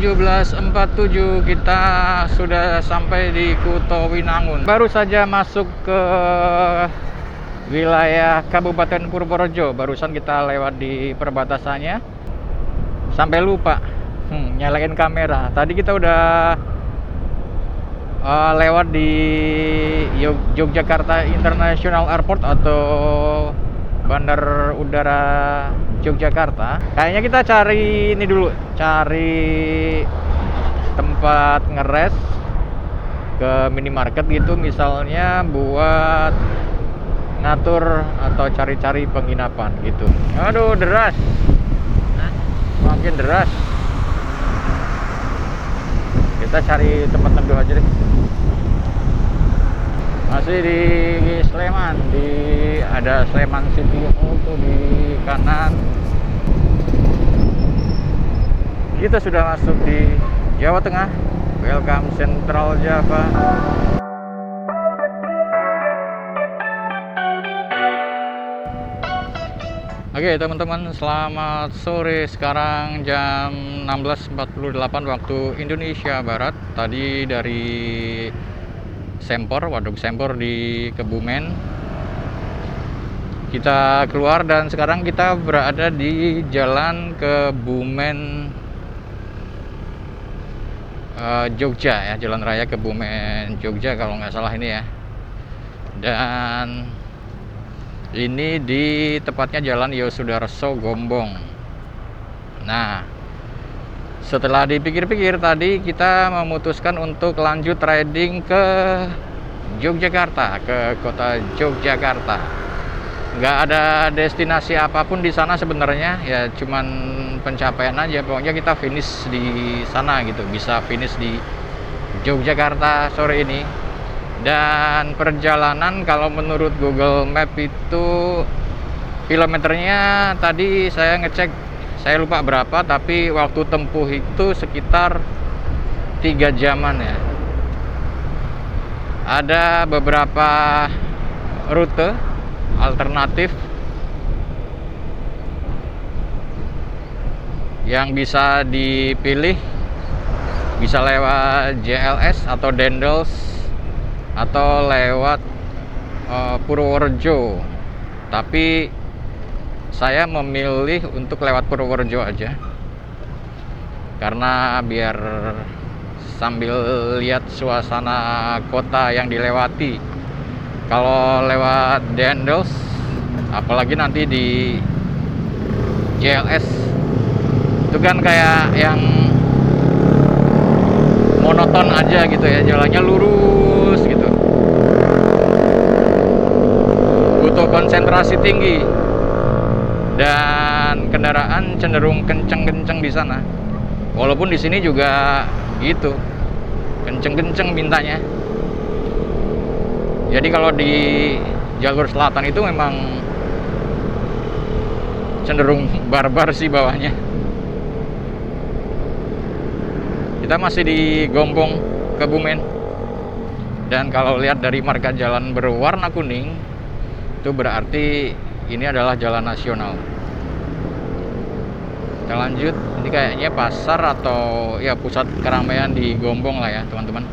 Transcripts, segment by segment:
17.47 kita sudah sampai di Kuto Winangun. Baru saja masuk ke wilayah Kabupaten Purworejo. Barusan kita lewat di perbatasannya. Sampai lupa nyalain kamera. Tadi kita udah lewat di Yogyakarta International Airport atau Bandar Udara Yogyakarta. Kayaknya kita cari ini dulu, cari tempat ngeres ke minimarket gitu, misalnya buat ngatur atau cari-cari penginapan gitu. Aduh, deras, makin deras. Kita cari tempat neduh aja deh. Masih di Sleman, ada Sleman City Hall tuh di kanan. Kita sudah masuk di Jawa Tengah. Welcome Central Java. Oke teman-teman, selamat sore. Sekarang jam 16.48 waktu Indonesia Barat. Tadi dari Sempor, Waduk Sempor di Kebumen kita keluar dan sekarang kita berada di Jalan Kebumen Jogja ya, Jalan Raya Kebumen Jogja kalau nggak salah ini ya. Dan ini di tepatnya Jalan Yosudarso Gombong. Nah, setelah dipikir-pikir tadi kita memutuskan untuk lanjut riding ke Yogyakarta, ke kota Yogyakarta. Nggak ada destinasi apapun di sana sebenarnya, ya cuman pencapaian aja. Pokoknya kita finish di sana gitu, bisa finish di Yogyakarta sore ini. Dan perjalanan kalau menurut Google Map itu kilometernya tadi saya ngecek, saya lupa berapa, tapi waktu tempuh itu sekitar 3 jaman ya. Ada beberapa rute alternatif yang bisa dipilih, bisa lewat JLS atau Dendels atau lewat Purworejo. Tapi saya memilih untuk lewat Purworejo aja, karena biar sambil lihat suasana kota yang dilewati. Kalau lewat Dendels, apalagi nanti di JLS, itu kan kayak yang monoton aja gitu ya, jalannya lurus gitu, butuh konsentrasi tinggi dan kendaraan cenderung kenceng-kenceng di sana. Walaupun di sini juga gitu, kenceng-kenceng mintanya. Jadi kalau di jalur selatan itu memang cenderung barbar sih bawahnya. Kita masih di Gombong, Kebumen. Dan kalau lihat dari marka jalan berwarna kuning, itu berarti ini adalah jalan nasional. Kita lanjut, ini kayaknya pasar atau ya pusat keramaian di Gombong lah ya teman-teman.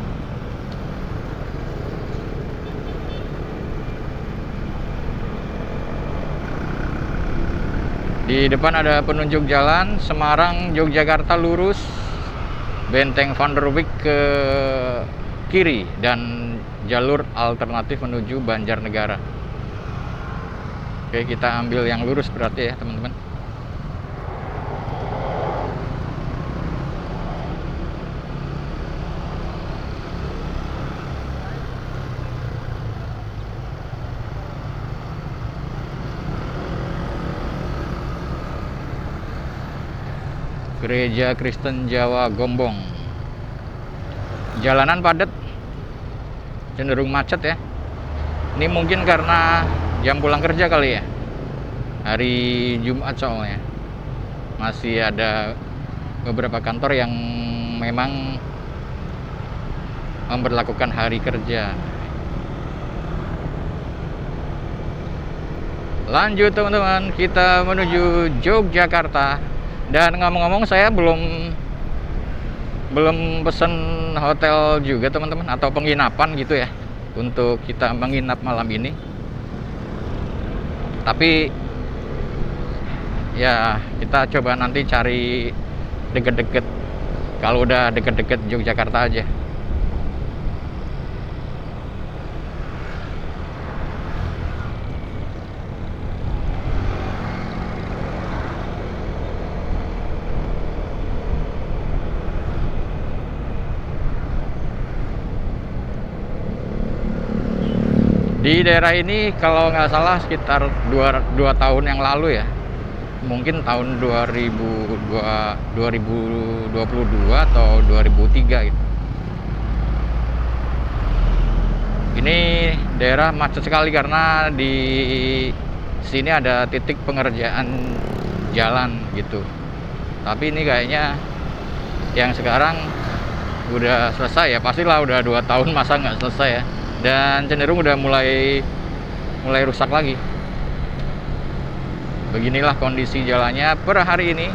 Di depan ada penunjuk jalan Semarang Yogyakarta lurus, Benteng Van der Wijk ke kiri, dan jalur alternatif menuju Banjarnegara. Oke, kita ambil yang lurus berarti ya teman-teman. Gereja Kristen Jawa Gombong. Jalanan padat, cenderung macet ya. Ini mungkin karena jam pulang kerja kali ya, hari Jumat soalnya. Masih ada beberapa kantor yang memang memberlakukan hari kerja. Lanjut teman-teman, kita menuju Yogyakarta. Dan ngomong-ngomong, saya belum belum pesen hotel juga teman-teman, atau penginapan gitu ya, untuk kita menginap malam ini. Tapi ya kita coba nanti cari deket-deket, kalau udah deket-deket Yogyakarta aja. Di daerah ini kalau nggak salah sekitar 2 tahun yang lalu ya, mungkin tahun 2022 atau 2003 gitu. Ini daerah macet sekali karena di sini ada titik pengerjaan jalan gitu. Tapi ini kayaknya yang sekarang udah selesai ya, pastilah udah 2 tahun, masa nggak selesai ya. Dan cenderung udah mulai rusak lagi. Beginilah kondisi jalannya per hari ini,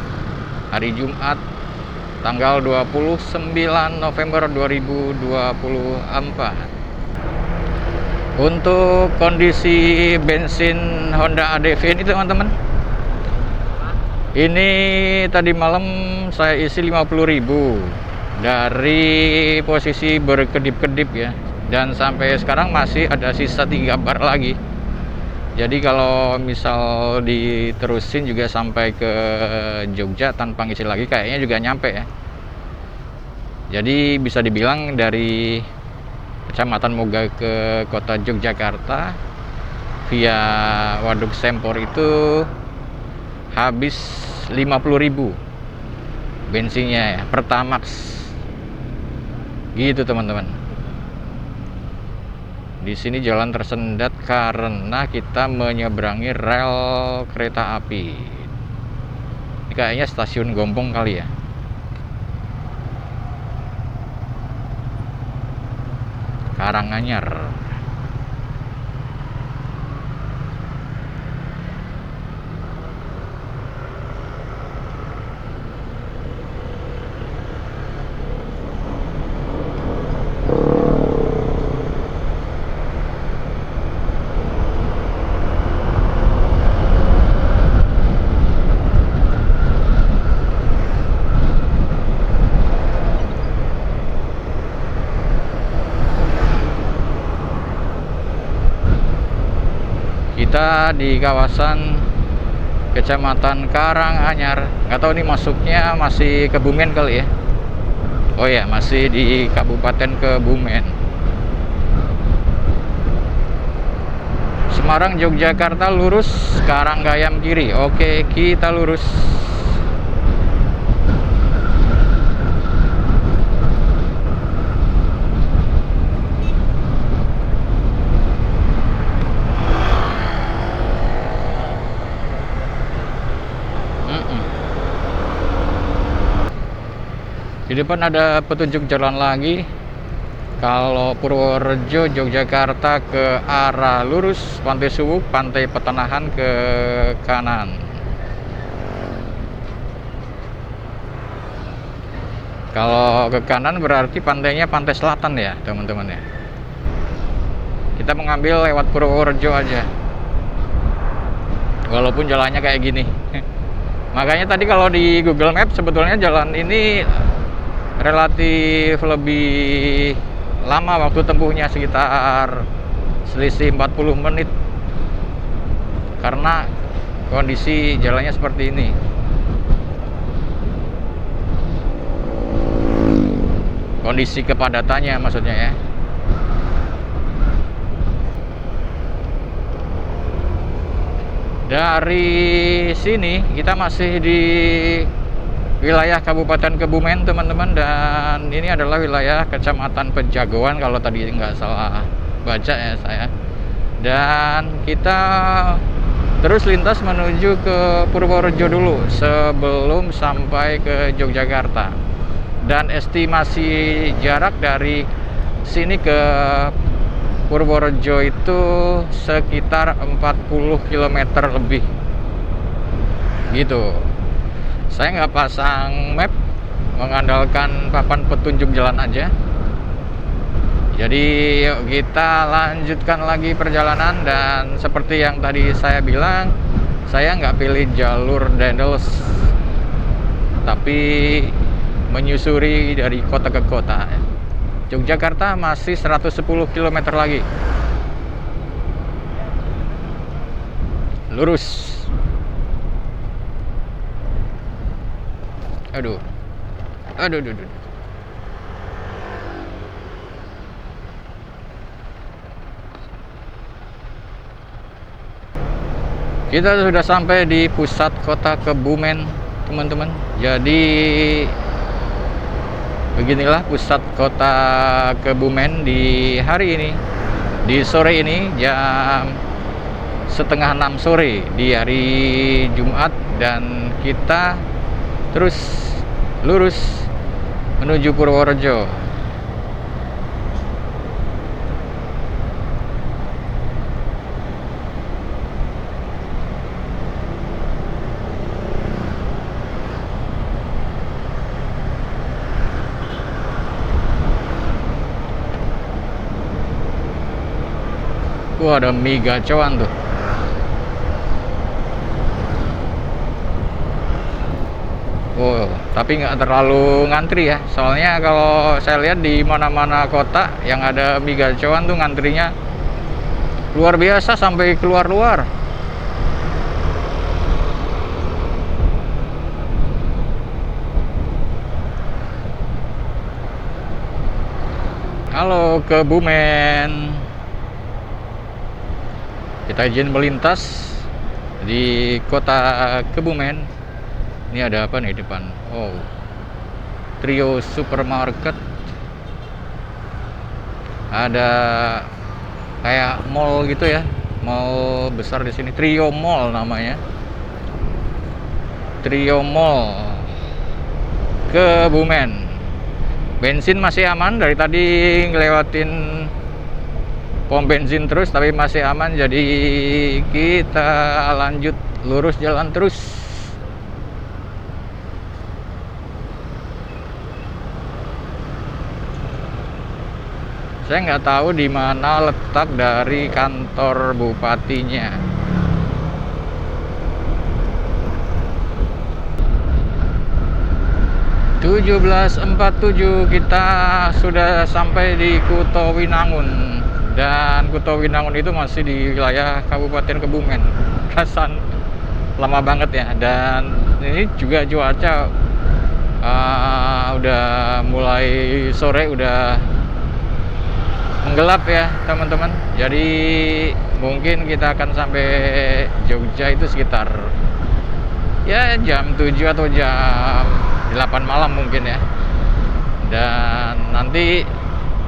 hari Jumat tanggal 29 November 2024. Untuk kondisi bensin Honda ADV ini teman-teman, ini tadi malam saya isi 50.000 dari posisi berkedip-kedip ya, dan sampai sekarang masih ada sisa 3 bar lagi. Jadi kalau misal diterusin juga sampai ke Jogja tanpa ngisi lagi, kayaknya juga nyampe ya. Jadi bisa dibilang dari Kecamatan Moga ke kota Yogyakarta via Waduk Sempor itu habis 50.000 bensinnya ya, Pertamax gitu teman-teman. Di sini jalan tersendat karena kita menyeberangi rel kereta api. Ini kayaknya stasiun Gombong kali ya. Karanganyar. Kita di kawasan Kecamatan Karanganyar. Nggak tahu ini masuknya masih Kebumen kali ya. Oh ya, masih di Kabupaten Kebumen. Semarang Yogyakarta lurus, Karanggayam kiri. Oke, kita lurus. Di depan ada petunjuk jalan lagi. Kalau Purworejo, Yogyakarta ke arah lurus, Pantai Suwuk, Pantai Petenahan ke kanan. Kalau ke kanan berarti pantainya pantai selatan ya teman-teman ya. Kita mengambil lewat Purworejo aja, walaupun jalannya kayak gini. Makanya tadi kalau di Google Maps sebetulnya jalan ini relatif lebih lama waktu tempuhnya, sekitar selisih 40 menit karena kondisi jalannya seperti ini. Kondisi kepadatannya maksudnya ya. Dari sini kita masih di wilayah Kabupaten Kebumen teman-teman, dan ini adalah wilayah Kecamatan Pejagoan kalau tadi nggak salah baca ya saya. Dan kita terus lintas menuju ke Purworejo dulu sebelum sampai ke Yogyakarta. Dan estimasi jarak dari sini ke Purworejo itu sekitar 40 km lebih gitu. Saya nggak pasang map mengandalkan papan petunjuk jalan aja. Jadi yuk kita lanjutkan lagi perjalanan. Dan seperti yang tadi saya bilang, saya nggak pilih jalur Dendels, tapi menyusuri dari kota ke kota. Yogyakarta masih 110 km lagi. Lurus. Aduh. Kita sudah sampai di pusat kota Kebumen, teman-teman. Jadi beginilah pusat kota Kebumen di hari ini, di sore ini, jam setengah 6 sore di hari Jumat. Dan kita terus lurus menuju Purworejo. Wah, ada mie gacoan tuh. Oh, tapi nggak terlalu ngantri ya. Soalnya kalau saya lihat di mana-mana kota yang ada mie gacoan tuh ngantrinya luar biasa sampai keluar-luar. Halo Kebumen. Kita izin melintas di kota Kebumen. Ini ada apa nih depan? Oh, Trio Supermarket. Ada kayak mall gitu ya, mall besar di sini. Trio Mall namanya. Trio Mall Kebumen. Bensin masih aman, dari tadi ngelewatin pom bensin terus tapi masih aman. Jadi kita lanjut lurus jalan terus. Saya nggak tahu di mana letak dari kantor bupatinya. (17.47) kita sudah sampai di Kutowinangun. Dan Kutowinangun itu masih di wilayah Kabupaten Kebumen. Rasan lama banget ya. Dan ini juga cuaca udah mulai sore, udah menggelap ya teman-teman. Jadi mungkin kita akan sampai Jogja itu sekitar ya jam 7 atau jam 8 malam mungkin ya. Dan nanti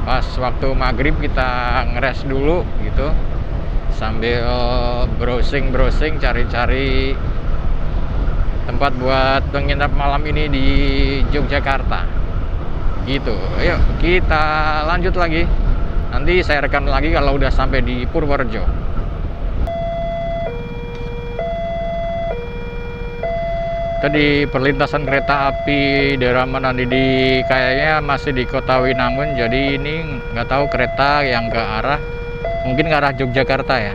pas waktu maghrib kita ngeres dulu gitu, sambil browsing cari-cari tempat buat menginap malam ini di Yogyakarta gitu. Ayo kita lanjut lagi, nanti saya rekam lagi kalau udah sampai di Purworejo. Tadi perlintasan kereta api daerah mana di kayaknya masih di Kota Winangun. Jadi ini nggak tahu kereta yang ke arah, mungkin ke arah Yogyakarta ya.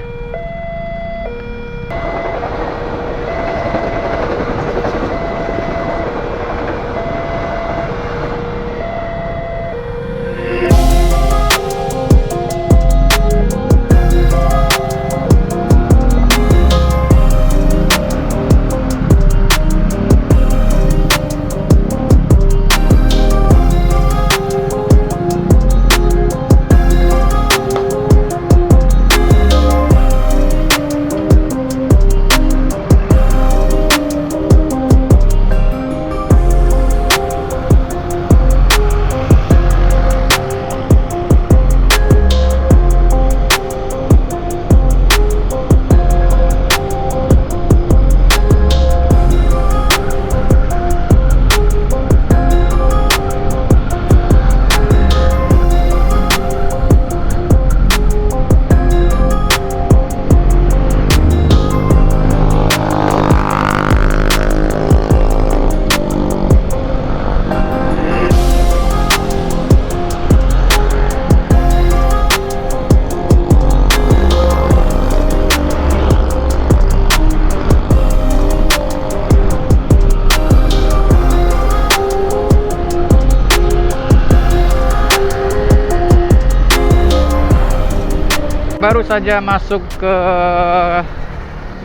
baru saja masuk ke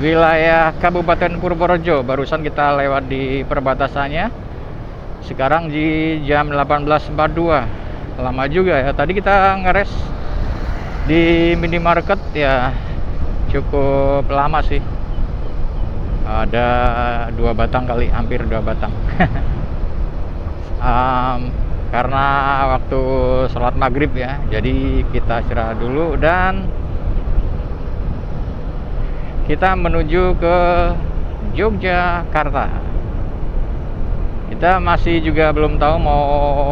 wilayah Kabupaten Purworejo. Barusan kita lewat di perbatasannya. Sekarang di jam 18.42. Lama juga ya. Tadi kita ngeres di minimarket ya, cukup lama sih. Ada 2 batang kali, hampir 2 batang. Karena waktu sholat maghrib ya, jadi kita istirahat dulu dan kita menuju ke Yogyakarta. Kita masih juga belum tahu mau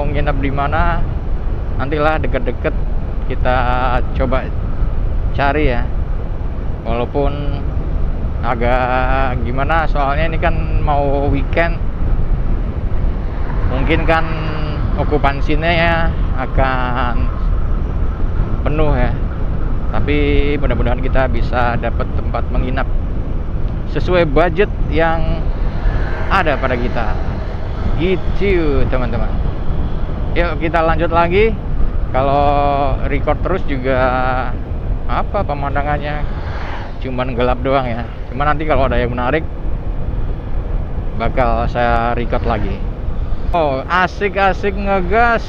nginep di mana. Nantilah deket-deket kita coba cari ya. Walaupun agak gimana, soalnya ini kan mau weekend. Mungkin kan okupansinya ya akan penuh ya. Tapi mudah-mudahan kita bisa dapat tempat menginap sesuai budget yang ada pada kita. Gitu teman-teman. Yuk kita lanjut lagi. Kalau record terus juga apa pemandangannya cuman gelap doang ya. Cuma nanti kalau ada yang menarik bakal saya record lagi. Oh, asik-asik ngegas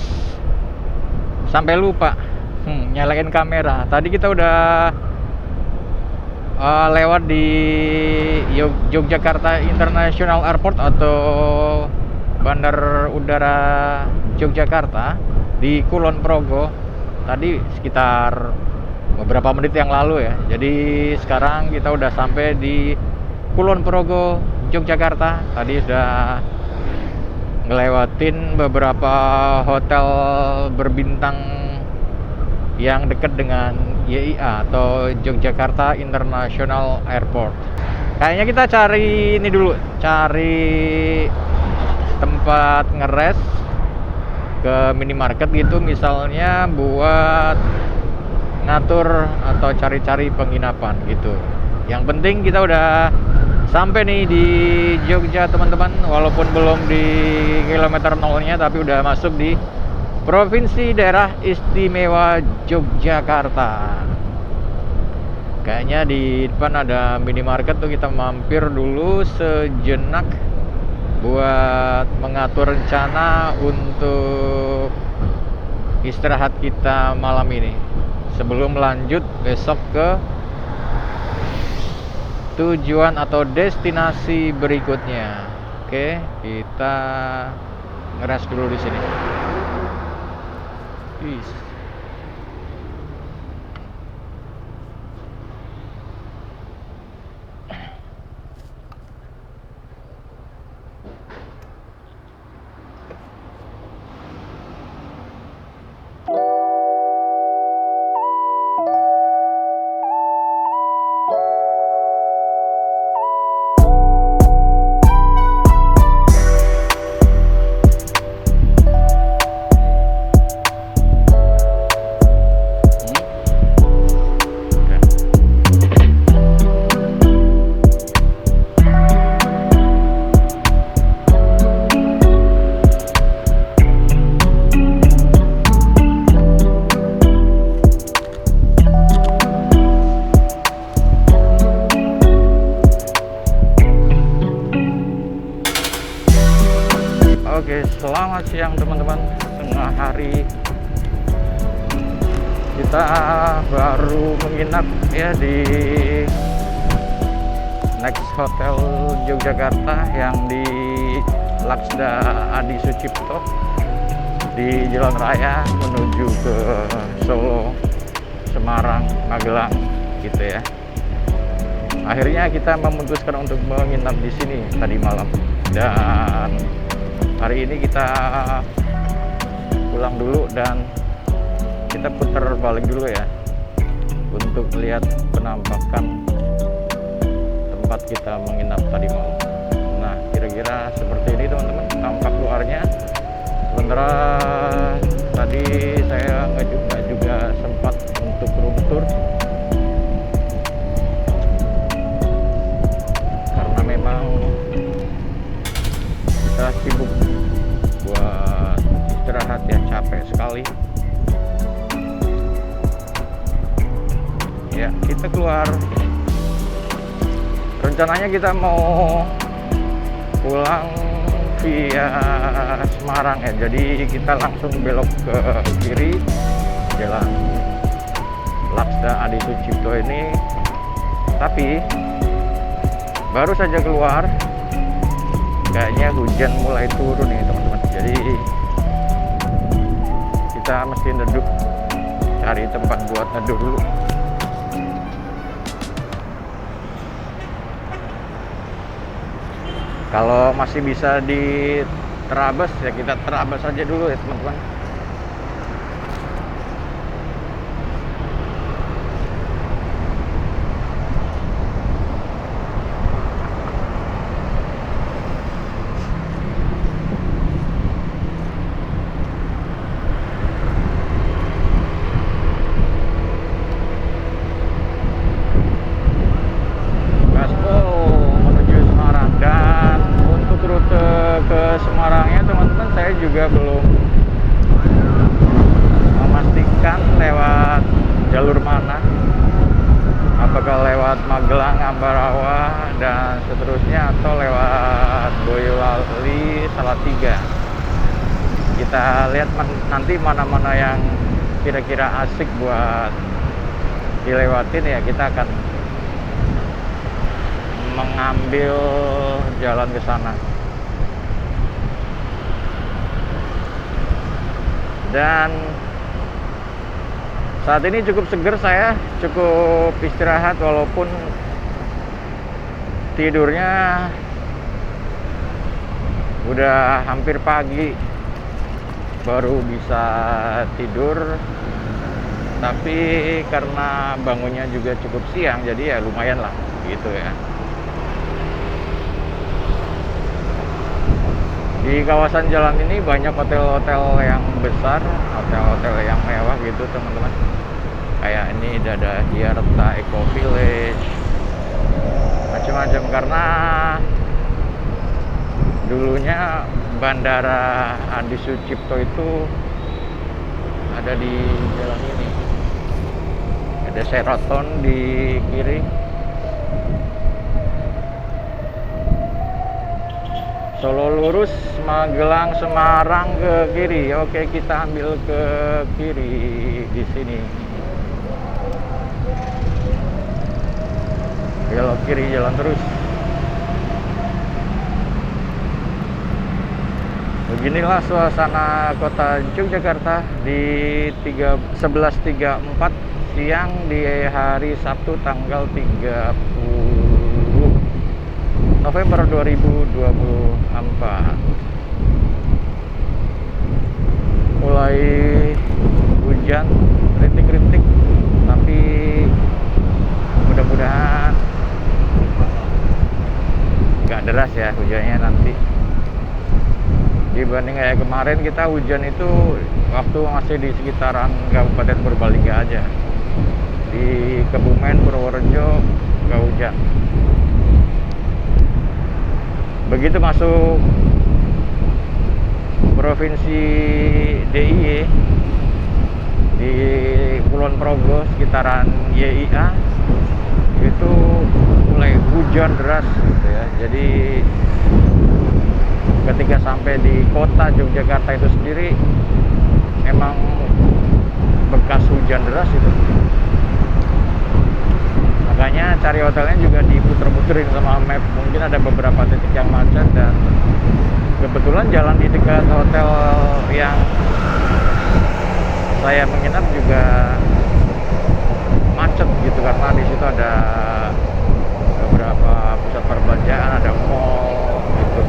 sampai lupa nyalain kamera. Tadi kita udah lewat di Yogyakarta International Airport atau Bandar Udara Yogyakarta di Kulon Progo. Tadi sekitar beberapa menit yang lalu ya. Jadi sekarang kita udah sampai di Kulon Progo, Yogyakarta. Tadi sudah ngelewatin beberapa hotel berbintang yang dekat dengan YIA atau Yogyakarta International Airport. Kayaknya kita cari ini dulu, cari tempat ngeres ke minimarket gitu, misalnya buat ngatur atau cari-cari penginapan gitu. Yang penting kita udah sampai nih di Jogja teman-teman, walaupun belum di kilometer 0-nya tapi udah masuk di Provinsi Daerah Istimewa Yogyakarta. Kayaknya di depan ada minimarket tuh, kita mampir dulu sejenak buat mengatur rencana untuk istirahat kita malam ini sebelum lanjut besok ke tujuan atau destinasi berikutnya. Oke, kita ngeres dulu di sini. Oke, selamat siang teman-teman. Tengah hari kita baru menginap ya di Next Hotel Yogyakarta yang di Laksda Adi Sucipto di Jalan Raya menuju ke Solo, Semarang, Magelang gitu ya. Akhirnya kita memutuskan untuk menginap di sini tadi malam, dan hari ini kita pulang dulu dan kita putar balik dulu ya untuk lihat penampakan tempat kita menginap tadi malam. Nah, kira-kira seperti ini teman-teman tampak luarnya. Sementara tadi saya juga sempat untuk room tour karena memang kita sibuk buat istirahat ya, capek sekali kita keluar. Rencananya kita mau pulang via Semarang ya, jadi kita langsung belok ke kiri jalan Laksda Adi Sucipto ini. Tapi baru saja keluar, kayaknya hujan mulai turun nih teman-teman, jadi kita mesti neduh, cari tempat buat neduh dulu. Kalau masih bisa diterabas ya kita terabas aja dulu ya teman-teman. Juga belum memastikan lewat jalur mana, apakah lewat Magelang, Ambarawa dan seterusnya, atau lewat Boyolali, Salatiga. Kita lihat nanti mana-mana yang kira-kira asik buat dilewatin ya, kita akan mengambil jalan ke sana. Dan saat ini cukup seger, saya cukup istirahat walaupun tidurnya udah hampir pagi baru bisa tidur, tapi karena bangunnya juga cukup siang jadi ya lumayan lah gitu ya. Di kawasan jalan ini banyak hotel-hotel yang besar, hotel-hotel yang mewah gitu teman-teman. Kayak ini ada Hyarta Eco Village, macam-macam, karena dulunya Bandara Adi Sucipto itu ada di jalan ini. Ada Sheraton di kiri, Solo lurus, Magelang, Semarang ke kiri. Oke, kita ambil ke kiri di sini. Belok kiri, jalan terus. Beginilah suasana kota Yogyakarta di 11.34 siang di hari Sabtu tanggal 30 November 2024. Mulai hujan rintik-rintik, tapi mudah-mudahan nggak deras ya hujannya nanti. Dibanding kayak kemarin, kita hujan itu waktu masih di sekitaran Kabupaten Purbalingga aja. Di Kebumen, Purworejo nggak hujan. Begitu masuk provinsi DIY di Kulon Progo sekitaran YIA itu mulai hujan deras gitu ya. Jadi ketika sampai di kota Yogyakarta itu sendiri emang bekas hujan deras itu. Makanya cari hotelnya juga diputer-puterin sama map. Mungkin ada beberapa titik yang macet, dan kebetulan jalan di dekat hotel yang saya menginap juga macet gitu, karena di situ ada beberapa pusat perbelanjaan, ada mall gitu.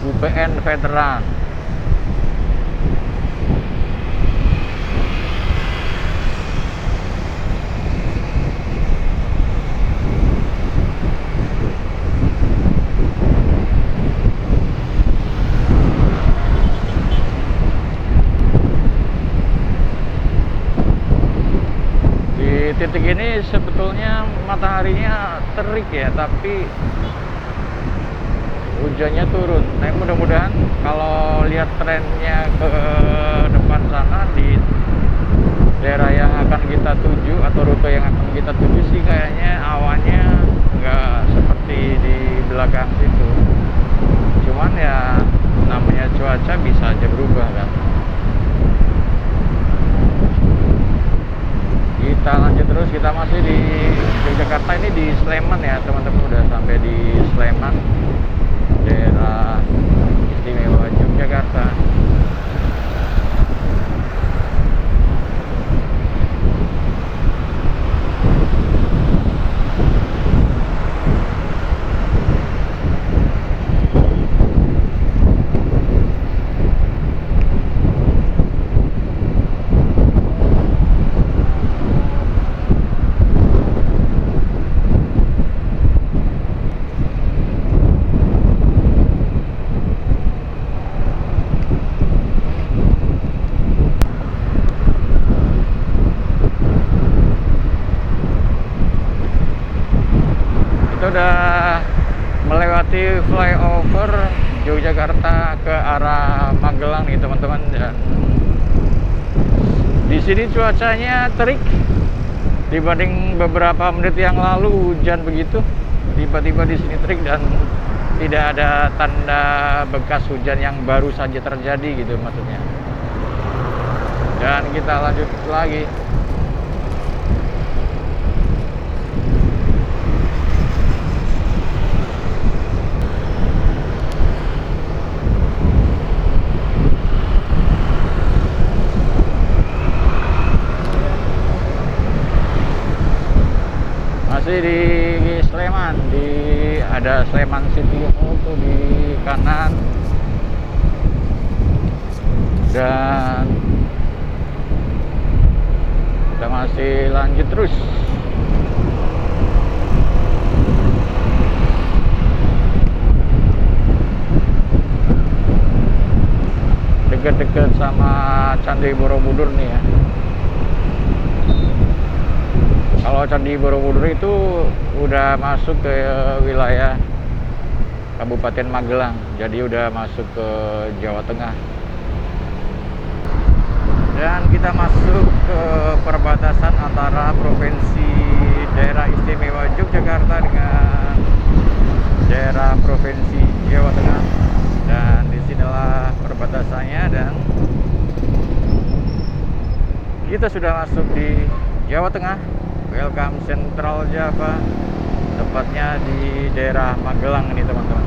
UPN Veteran. Di titik ini sebetulnya mataharinya terik ya, tapi hujannya turun. Nah, mudah-mudahan kalau lihat trennya ke depan sana di daerah yang akan kita tuju atau rute yang akan kita tuju sih kayaknya awannya nggak seperti di belakang situ. Cuman ya namanya cuaca bisa aja berubah kan. Kita lanjut terus, kita masih di Yogyakarta, ini di Sleman ya teman-teman, udah sampai di Sleman, daerah istimewa Yogyakarta. Udah melewati flyover Yogyakarta ke arah Magelang nih teman-teman, dan di sini cuacanya terik dibanding beberapa menit yang lalu hujan begitu. Tiba-tiba di sini terik dan tidak ada tanda bekas hujan yang baru saja terjadi gitu maksudnya. Dan kita lanjut lagi. Masih di Sleman, ada Sleman City Hall tuh di kanan, dan kita masih lanjut terus. Dekat-dekat sama Candi Borobudur nih ya. Kalau Candi Borobudur itu udah masuk ke wilayah Kabupaten Magelang, jadi udah masuk ke Jawa Tengah. Dan kita masuk ke perbatasan antara provinsi daerah istimewa Yogyakarta dengan daerah provinsi Jawa Tengah. Dan disinilah perbatasannya, dan kita sudah masuk di Jawa Tengah. Welcome Central Java, tepatnya di daerah Magelang ini teman-teman.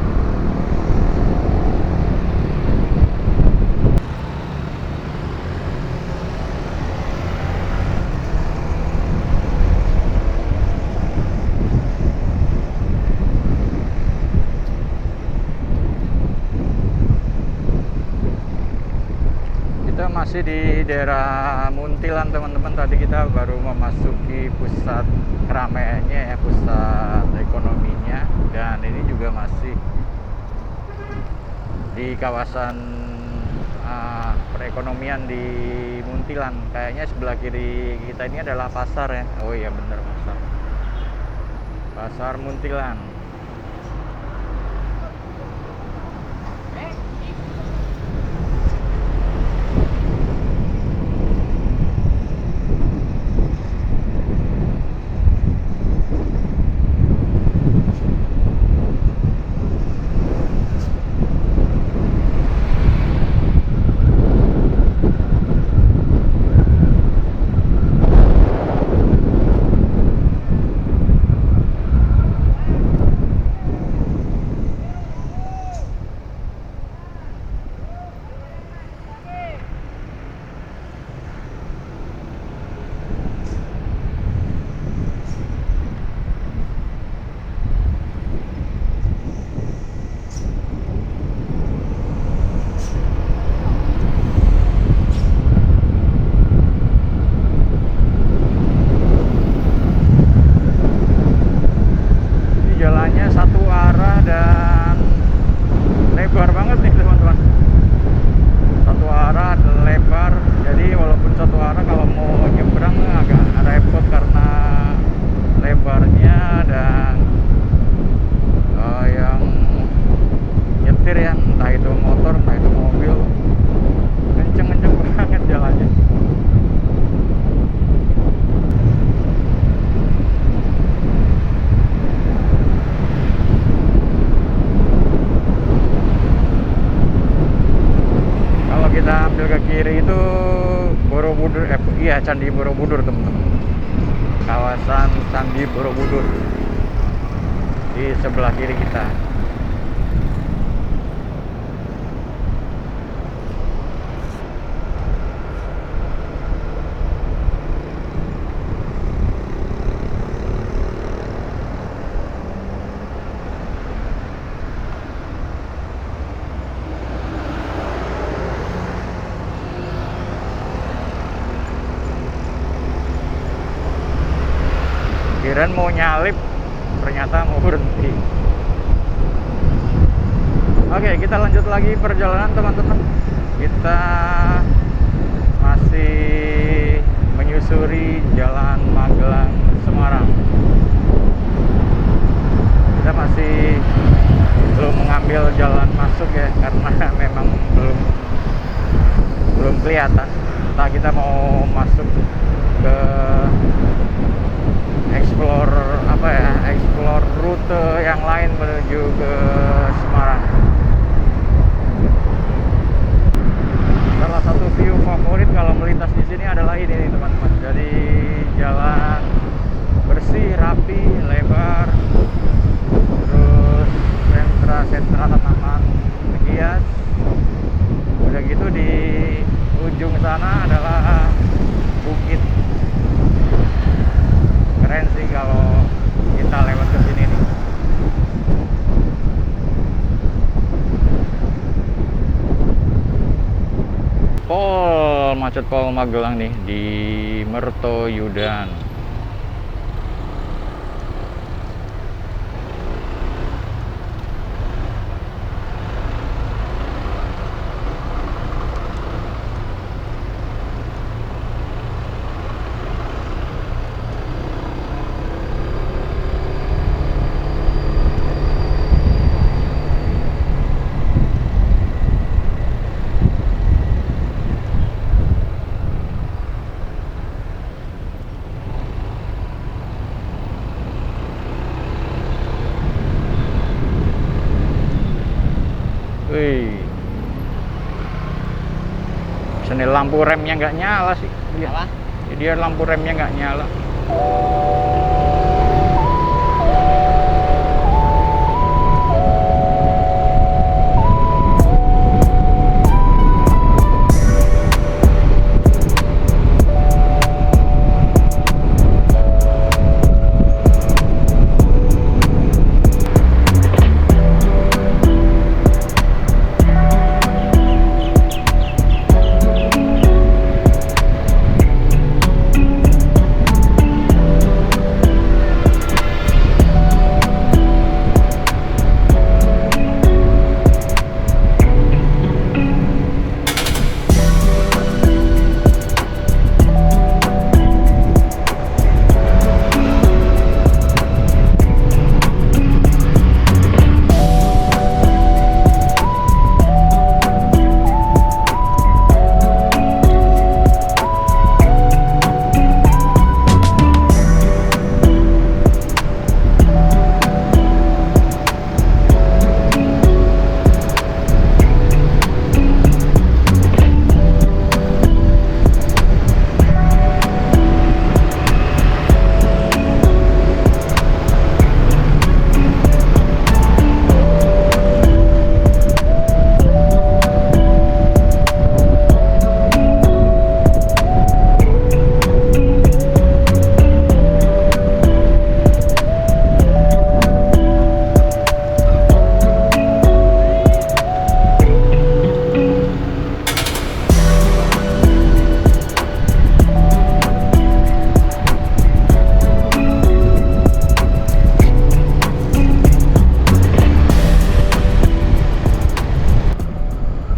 Kita masih di daerah Muntilan teman-teman. Tadi kita baru memasuki pusat keramaiannya ya, pusat ekonominya, dan ini juga masih di kawasan perekonomian di Muntilan. Kayaknya sebelah kiri kita ini adalah pasar ya. Oh iya bener, pasar Muntilan. banget nih teman-teman. Satu arah lebar, jadi walaupun satu arah kalau mau nyebrang agak repot karena lebarnya. Dan yang nyetir ya, entah itu motor entah itu mobil, kenceng-kenceng banget jalannya. Kalau kita ambil ke kiri itu Borobudur, iya Candi Borobudur teman-teman. Kawasan Candi Borobudur di sebelah kiri kita. Kirain mau nyalip, ternyata mau berhenti. Oke, kita lanjut lagi perjalanan teman-teman. Kita masih menyusuri Jalan Magelang Semarang. Kita masih belum mengambil jalan masuk ya, karena memang belum kelihatan. Entah kita mau masuk ke explore rute yang lain menuju ke Semarang. Salah satu view favorit kalau melintas di sini adalah ini nih teman-teman. Jadi jalan bersih, rapi, lebar, terus sentra tanaman hias. Udah gitu di ujung sana adalah bukit. Keren sih kalau kita lewat ke sini nih. Macet Pol Magelang nih di Mertoyudan. Wih, sini lampu remnya nggak nyala sih. Iya. Dia lampu remnya nggak nyala.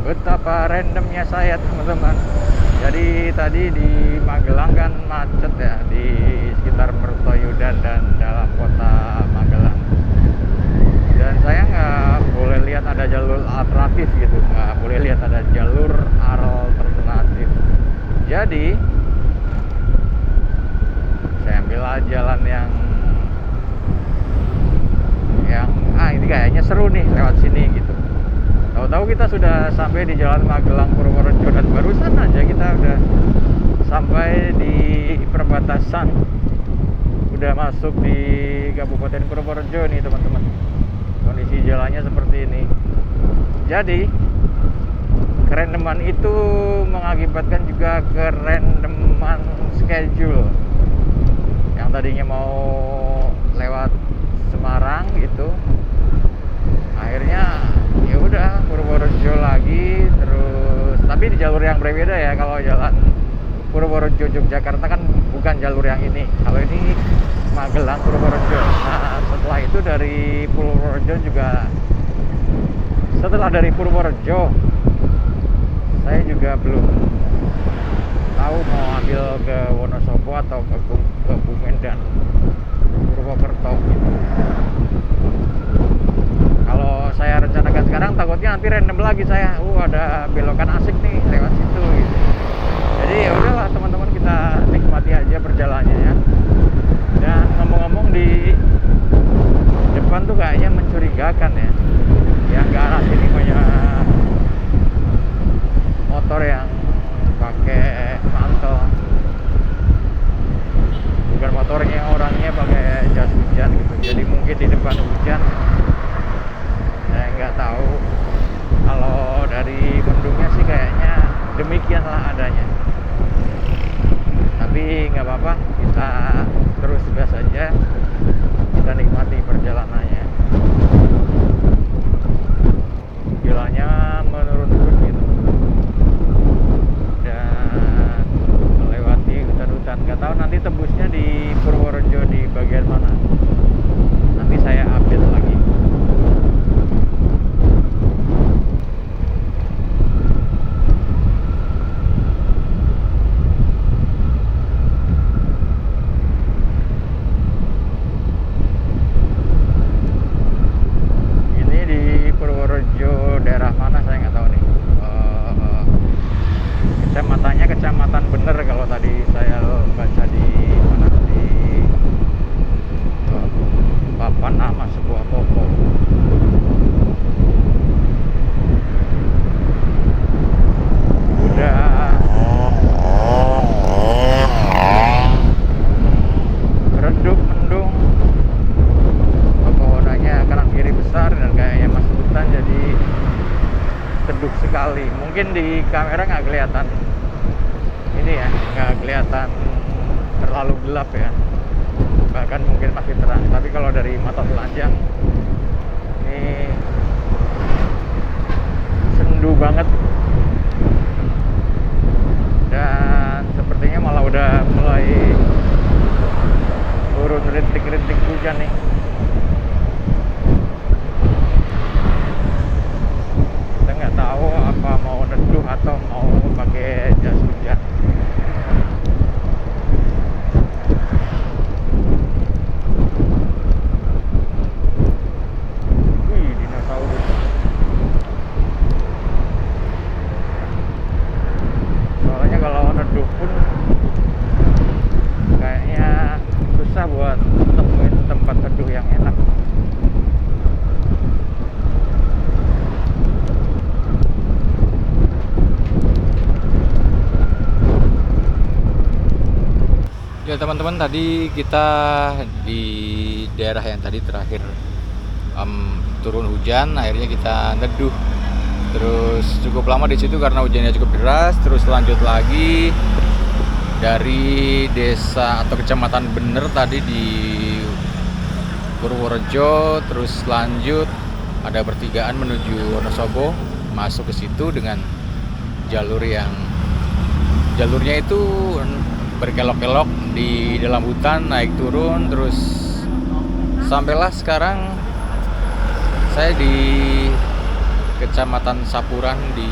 Betapa randomnya saya teman-teman. Jadi tadi di Magelang kan macet ya, di sekitar Mertoyudan dan dalam kota Magelang. Dan saya nggak boleh lihat ada jalur alternatif gitu, nggak boleh lihat ada jalur alternatif. Jadi saya ambil jalan yang ini kayaknya seru nih lewat sini gitu. Tahu-tahu kita sudah sampai di Jalan Magelang Purworejo, dan barusan aja kita udah sampai di perbatasan, udah masuk di Kabupaten Purworejo nih teman-teman. Kondisi jalannya seperti ini. Jadi kerandoman itu mengakibatkan juga kerandoman schedule. Yang tadinya mau lewat Semarang gitu, akhirnya ya udah Purworejo lagi, terus tapi di jalur yang berbeda ya. Kalau jalan Purworejo Yogyakarta kan bukan jalur yang ini, kalau ini Magelang Purworejo. Nah setelah itu dari Purworejo juga, setelah dari Purworejo saya juga belum tahu mau ambil ke Wonosobo atau ke Bumen dan Purwokerto gitu. Kalau saya rencanakan sekarang, takutnya nanti random lagi saya. Ada belokan asik nih lewat situ gitu. Jadi ya udahlah teman-teman, kita nikmati aja perjalanannya ya. Dan ngomong-ngomong, di depan tuh kayaknya mencurigakan ya. Yang ke arah sini banyak motor yang pakai mantel. Bukan motornya, orangnya pakai jas hujan gitu. Jadi mungkin di depan hujan. Saya nggak tahu. Kalau dari mendungnya sih kayaknya demikianlah adanya. Tapi nggak apa-apa, kita terus gas aja. Kita nikmati perjalanannya. Jalannya menurun terus gitu. Dan melewati hutan-hutan. Nggak tahu nanti tembusnya di Purworejo di bagian mana. Nanti saya update lagi. Daerah mana saya nggak tahu nih. Kecamatannya kecamatan bener kalau tadi saya baca di mana, di papan nama sebuah toko. Udah redup mendung, pepohonannya kanan kiri besar dan kayaknya masuk hutan, jadi teduh sekali. Mungkin di kamera nggak kelihatan ini ya, nggak kelihatan terlalu gelap ya, bahkan mungkin masih terang. Tapi kalau dari mata telanjang ini sendu banget. Dan sepertinya malah udah mulai turun rintik-rintik hujan nih. Nggak tahu apa mau neduh atau mau pakai jas hujan. Wih, dinosaurus. Soalnya kalau neduh pun kayaknya susah buat nemuin tempat teduh yang enak. Ya teman-teman, tadi kita di daerah yang tadi terakhir turun hujan, akhirnya kita neduh. Terus cukup lama di situ karena hujannya cukup deras. Terus lanjut lagi dari desa atau kecamatan Bener tadi di Purworejo, terus lanjut ada pertigaan menuju Wonosobo, masuk ke situ dengan jalurnya itu berkelok-kelok di dalam hutan, naik turun, terus sampailah sekarang saya di Kecamatan Sapuran di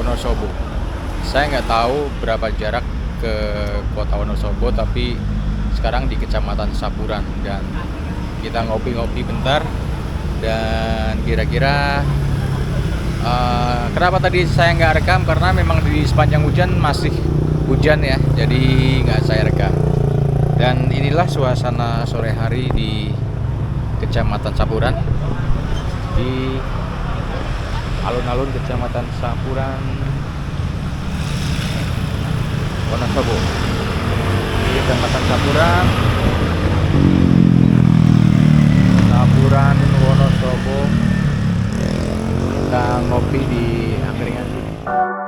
Wonosobo. Saya nggak tahu berapa jarak ke kota Wonosobo, tapi sekarang di Kecamatan Sapuran, dan kita ngopi-ngopi bentar. Dan kira-kira kenapa tadi saya nggak rekam, karena memang di sepanjang hujan masih hujan ya, jadi nggak saya rekam. Dan inilah suasana sore hari di Kecamatan Sapuran, di alun-alun Kecamatan Sapuran, Wonosobo. Di Kecamatan Sapuran, Wonosobo. Kita ngopi di angkringan sini.